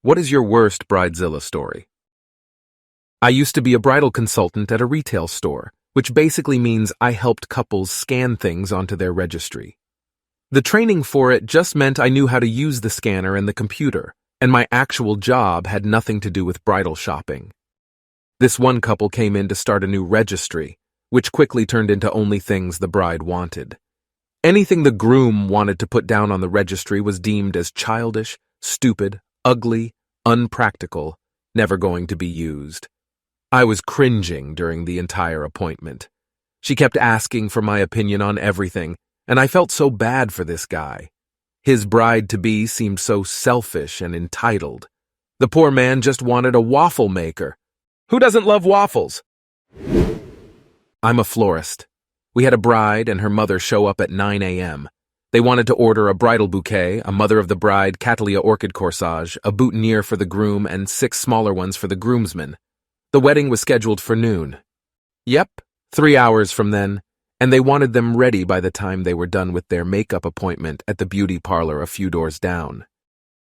What is your worst Bridezilla story? I used to be a bridal consultant at a retail store, which basically means I helped couples scan things onto their registry. The training for it just meant I knew how to use the scanner and the computer, and my actual job had nothing to do with bridal shopping. This one couple came in to start a new registry, which quickly turned into only things the bride wanted. Anything the groom wanted to put down on the registry was deemed as childish, stupid, ugly, unpractical, never going to be used. I was cringing during the entire appointment. She kept asking for my opinion on everything, and I felt so bad for this guy. His bride-to-be seemed so selfish and entitled. The poor man just wanted a waffle maker. Who doesn't love waffles? I'm a florist. We had a bride and her mother show up at 9 a.m. They wanted to order a bridal bouquet, a mother of the bride Cattleya orchid corsage, a boutonniere for the groom, and 6 smaller ones for the groomsmen. The wedding was scheduled for noon. Yep, 3 hours from then, and they wanted them ready by the time they were done with their makeup appointment at the beauty parlor a few doors down.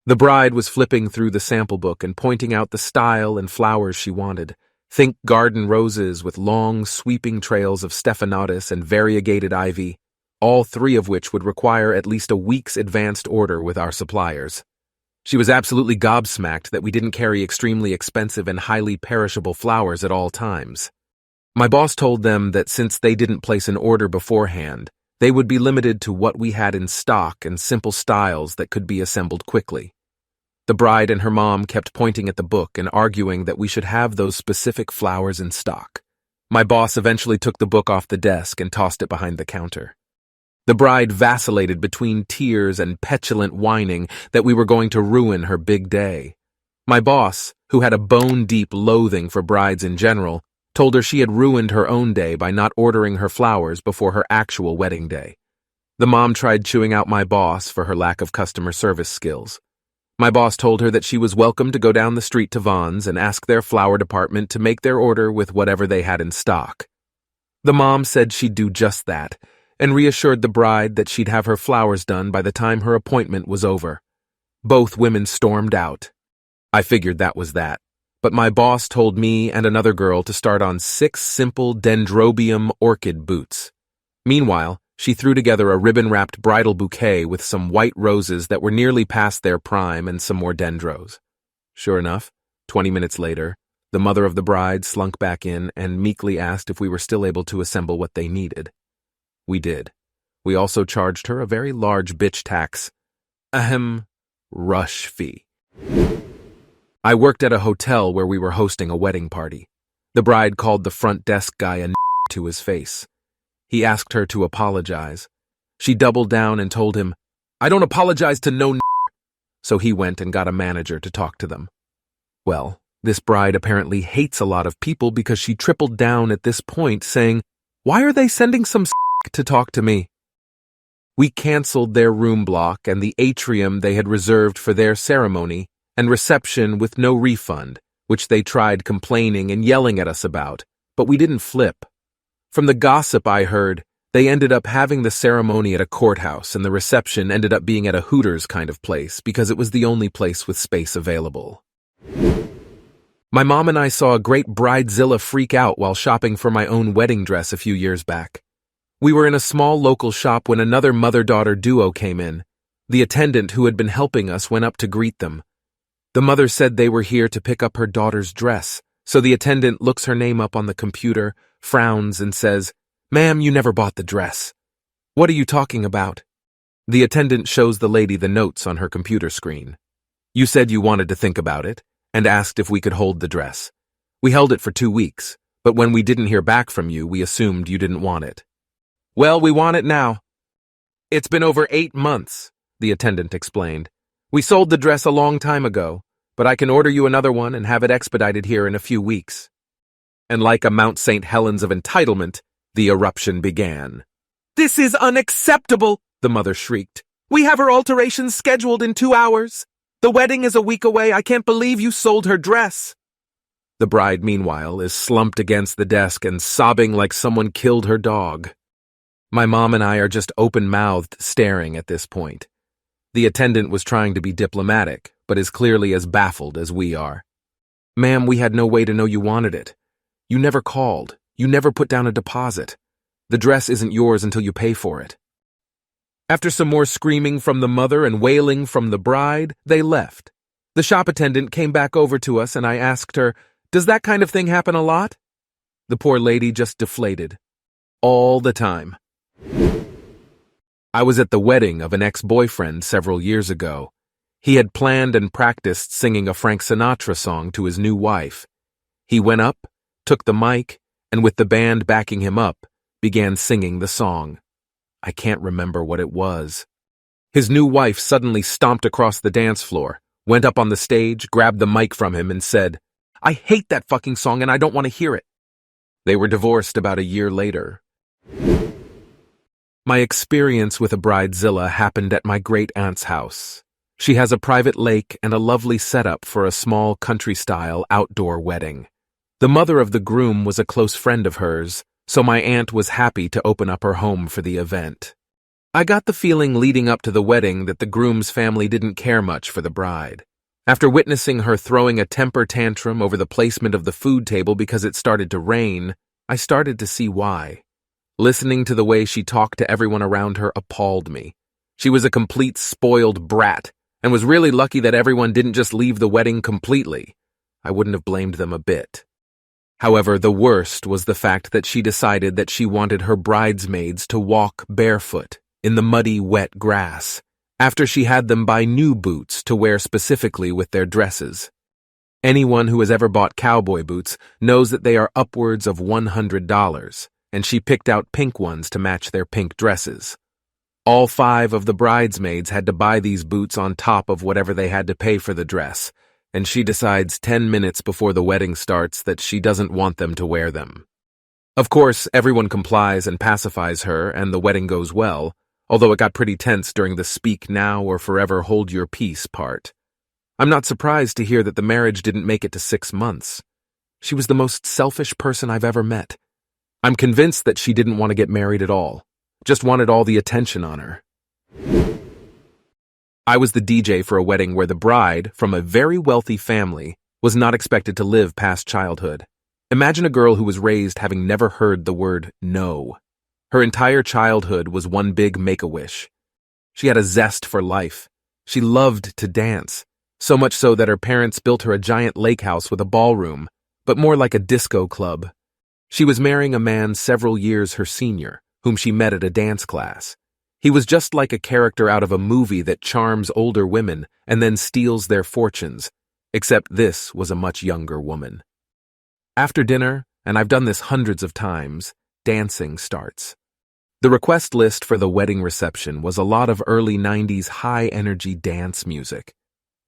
The bride was flipping through the sample book and pointing out the style and flowers she wanted. Think garden roses with long, sweeping trails of stephanotis and variegated ivy, all 3 of which would require at least a week's advanced order with our suppliers. She was absolutely gobsmacked that we didn't carry extremely expensive and highly perishable flowers at all times. My boss told them that since they didn't place an order beforehand, they would be limited to what we had in stock and simple styles that could be assembled quickly. The bride and her mom kept pointing at the book and arguing that we should have those specific flowers in stock. My boss eventually took the book off the desk and tossed it behind the counter. The bride vacillated between tears and petulant whining that we were going to ruin her big day. My boss, who had a bone-deep loathing for brides in general, told her she had ruined her own day by not ordering her flowers before her actual wedding day. The mom tried chewing out my boss for her lack of customer service skills. My boss told her that she was welcome to go down the street to Vaughn's and ask their flower department to make their order with whatever they had in stock. The mom said she'd do just that, and reassured the bride that she'd have her flowers done by the time her appointment was over. Both women stormed out. I figured that was that, but my boss told me and another girl to start on 6 simple dendrobium orchid boots. Meanwhile, she threw together a ribbon-wrapped bridal bouquet with some white roses that were nearly past their prime and some more dendros. Sure enough, 20 minutes later, the mother of the bride slunk back in and meekly asked if we were still able to assemble what they needed. We did. We also charged her a very large bitch tax. Rush fee. I worked at a hotel where we were hosting a wedding party. The bride called the front desk guy a to his face. He asked her to apologize. She doubled down and told him, "I don't apologize to no." So he went and got a manager to talk to them. Well, this bride apparently hates a lot of people because she tripled down at this point saying, "Why are they sending some to talk to me?" We canceled their room block and the atrium they had reserved for their ceremony and reception with no refund, which they tried complaining and yelling at us about, but we didn't flip. From the gossip I heard, they ended up having the ceremony at a courthouse and the reception ended up being at a Hooters kind of place because it was the only place with space available. My mom and I saw a great Bridezilla freak out while shopping for my own wedding dress a few years back. We were in a small local shop when another mother-daughter duo came in. The attendant who had been helping us went up to greet them. The mother said they were here to pick up her daughter's dress, so the attendant looks her name up on the computer, frowns, and says, "Ma'am, you never bought the dress." "What are you talking about?" The attendant shows the lady the notes on her computer screen. "You said you wanted to think about it, and asked if we could hold the dress. We held it for 2 weeks, but when we didn't hear back from you, we assumed you didn't want it." "Well, we want it now." "It's been over 8 months, the attendant explained. "We sold the dress a long time ago, but I can order you another one and have it expedited here in a few weeks." And like a Mount St. Helens of entitlement, the eruption began. "This is unacceptable," the mother shrieked. "We have her alterations scheduled in 2 hours. The wedding is a week away. I can't believe you sold her dress." The bride, meanwhile, is slumped against the desk and sobbing like someone killed her dog. My mom and I are just open-mouthed staring at this point. The attendant was trying to be diplomatic, but is clearly as baffled as we are. "Ma'am, we had no way to know you wanted it. You never called. You never put down a deposit. The dress isn't yours until you pay for it." After some more screaming from the mother and wailing from the bride, they left. The shop attendant came back over to us and I asked her, "Does that kind of thing happen a lot?" The poor lady just deflated. "All the time." I was at the wedding of an ex-boyfriend several years ago. He had planned and practiced singing a Frank Sinatra song to his new wife. He went up, took the mic, and with the band backing him up, began singing the song. I can't remember what it was. His new wife suddenly stomped across the dance floor, went up on the stage, grabbed the mic from him, and said, "I hate that fucking song and I don't want to hear it." They were divorced about a year later. My experience with a Bridezilla happened at my great-aunt's house. She has a private lake and a lovely setup for a small country-style outdoor wedding. The mother of the groom was a close friend of hers, so my aunt was happy to open up her home for the event. I got the feeling leading up to the wedding that the groom's family didn't care much for the bride. After witnessing her throwing a temper tantrum over the placement of the food table because it started to rain, I started to see why. Listening to the way she talked to everyone around her appalled me. She was a complete spoiled brat, and was really lucky that everyone didn't just leave the wedding completely. I wouldn't have blamed them a bit. However, the worst was the fact that she decided that she wanted her bridesmaids to walk barefoot in the muddy, wet grass, after she had them buy new boots to wear specifically with their dresses. Anyone who has ever bought cowboy boots knows that they are upwards of $100, and she picked out pink ones to match their pink dresses. All 5 of the bridesmaids had to buy these boots on top of whatever they had to pay for the dress, and she decides 10 minutes before the wedding starts that she doesn't want them to wear them. Of course, everyone complies and pacifies her, and the wedding goes well, although it got pretty tense during the speak now or forever hold your peace part. I'm not surprised to hear that the marriage didn't make it to 6 months. She was the most selfish person I've ever met. I'm convinced that she didn't want to get married at all, just wanted all the attention on her. I was the DJ for a wedding where the bride, from a very wealthy family, was not expected to live past childhood. Imagine a girl who was raised having never heard the word no. Her entire childhood was one big make-a-wish. She had a zest for life. She loved to dance, so much so that her parents built her a giant lake house with a ballroom, but more like a disco club. She was marrying a man several years her senior, whom she met at a dance class. He was just like a character out of a movie that charms older women and then steals their fortunes, except this was a much younger woman. After dinner, and I've done this hundreds of times, dancing starts. The request list for the wedding reception was a lot of early 90s high-energy dance music.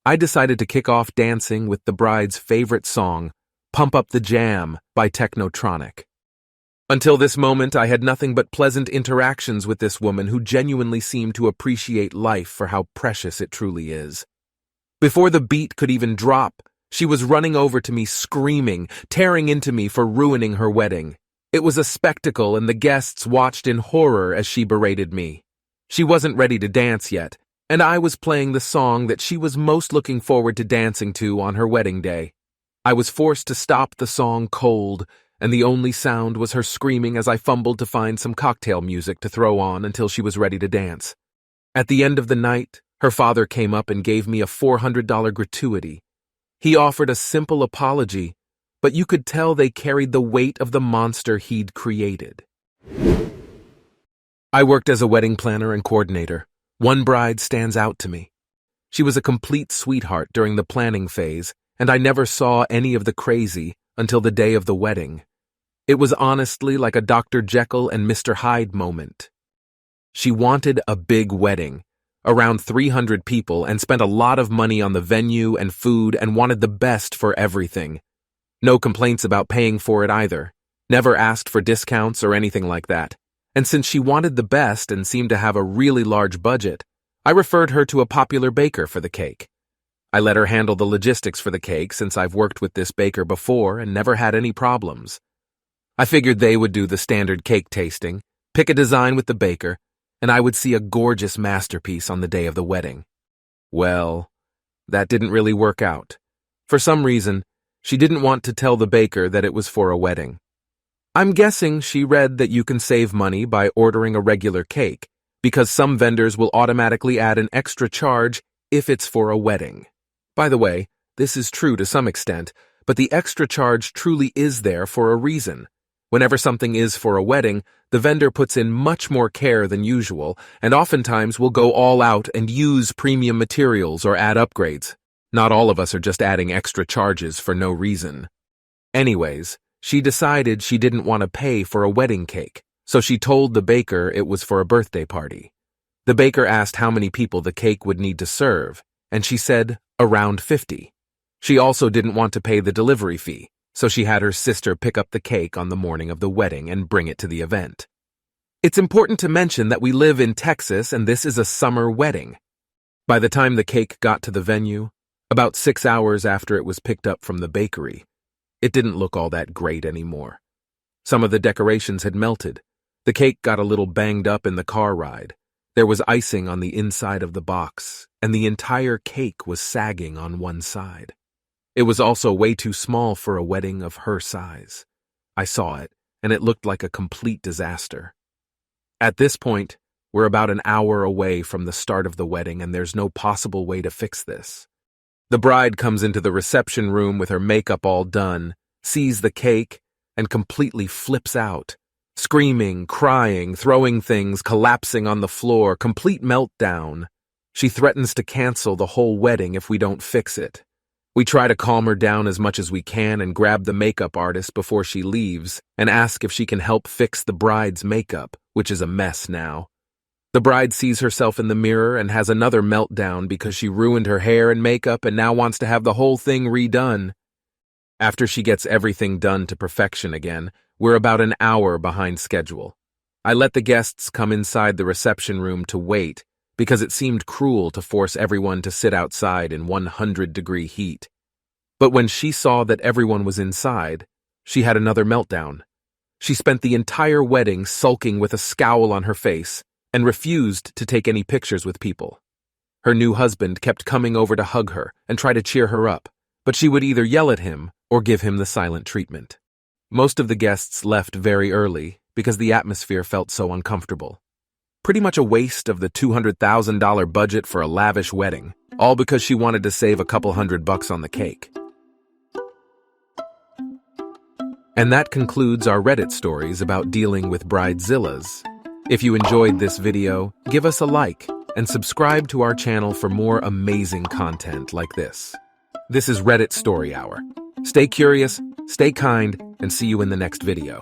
I decided to kick off dancing with the bride's favorite song, Pump Up the Jam by Technotronic. Until this moment, I had nothing but pleasant interactions with this woman who genuinely seemed to appreciate life for how precious it truly is. Before the beat could even drop, she was running over to me screaming, tearing into me for ruining her wedding. It was a spectacle, and the guests watched in horror as she berated me. She wasn't ready to dance yet, and I was playing the song that she was most looking forward to dancing to on her wedding day. I was forced to stop the song cold, and the only sound was her screaming as I fumbled to find some cocktail music to throw on until she was ready to dance. At the end of the night, her father came up and gave me a $400 gratuity. He offered a simple apology, but you could tell they carried the weight of the monster he'd created. I worked as a wedding planner and coordinator. One bride stands out to me. She was a complete sweetheart during the planning phase, and I never saw any of the crazy until the day of the wedding. It was honestly like a Dr. Jekyll and Mr. Hyde moment. She wanted a big wedding, around 300 people, and spent a lot of money on the venue and food and wanted the best for everything. No complaints about paying for it either. Never asked for discounts or anything like that. And since she wanted the best and seemed to have a really large budget, I referred her to a popular baker for the cake. I let her handle the logistics for the cake since I've worked with this baker before and never had any problems. I figured they would do the standard cake tasting, pick a design with the baker, and I would see a gorgeous masterpiece on the day of the wedding. Well, That didn't really work out. For some reason, she didn't want to tell the baker that it was for a wedding. I'm guessing she read that you can save money by ordering a regular cake, because some vendors will automatically add an extra charge if it's for a wedding. By the way, this is true to some extent, but the extra charge truly is there for a reason. Whenever something is for a wedding, the vendor puts in much more care than usual, and oftentimes will go all out and use premium materials or add upgrades. Not all of us are just adding extra charges for no reason. Anyways, she decided she didn't want to pay for a wedding cake, so she told the baker it was for a birthday party. The baker asked how many people the cake would need to serve, and she said around 50. She also didn't want to pay the delivery fee, so she had her sister pick up the cake on the morning of the wedding and bring it to the event. It's important to mention that we live in Texas and this is a summer wedding. By the time the cake got to the venue, about 6 hours after it was picked up from the bakery, it didn't look all that great anymore. Some of the decorations had melted. The cake got a little banged up in the car ride. There was icing on the inside of the box, and the entire cake was sagging on one side. It was also way too small for a wedding of her size. I saw it, and it looked like a complete disaster. At this point, we're about an hour away from the start of the wedding, and there's no possible way to fix this. The bride comes into the reception room with her makeup all done, sees the cake, and completely flips out. Screaming, crying, throwing things, collapsing on the floor, complete meltdown. She threatens to cancel the whole wedding if we don't fix it. We try to calm her down as much as we can and grab the makeup artist before she leaves and ask if she can help fix the bride's makeup, which is a mess now. The bride sees herself in the mirror and has another meltdown because she ruined her hair and makeup and now wants to have the whole thing redone. After she gets everything done to perfection again, we're about an hour behind schedule. I let the guests come inside the reception room to wait because it seemed cruel to force everyone to sit outside in 100-degree heat. But when she saw that everyone was inside, she had another meltdown. She spent the entire wedding sulking with a scowl on her face and refused to take any pictures with people. Her new husband kept coming over to hug her and try to cheer her up, but she would either yell at him or give him the silent treatment. Most of the guests left very early because the atmosphere felt so uncomfortable. Pretty much a waste of the $200,000 budget for a lavish wedding, all because she wanted to save a couple $100 on the cake. And that concludes our Reddit stories about dealing with bridezillas. If you enjoyed this video, give us a like and subscribe to our channel for more amazing content like this. This is Reddit Story Hour. Stay curious, stay kind, and see you in the next video.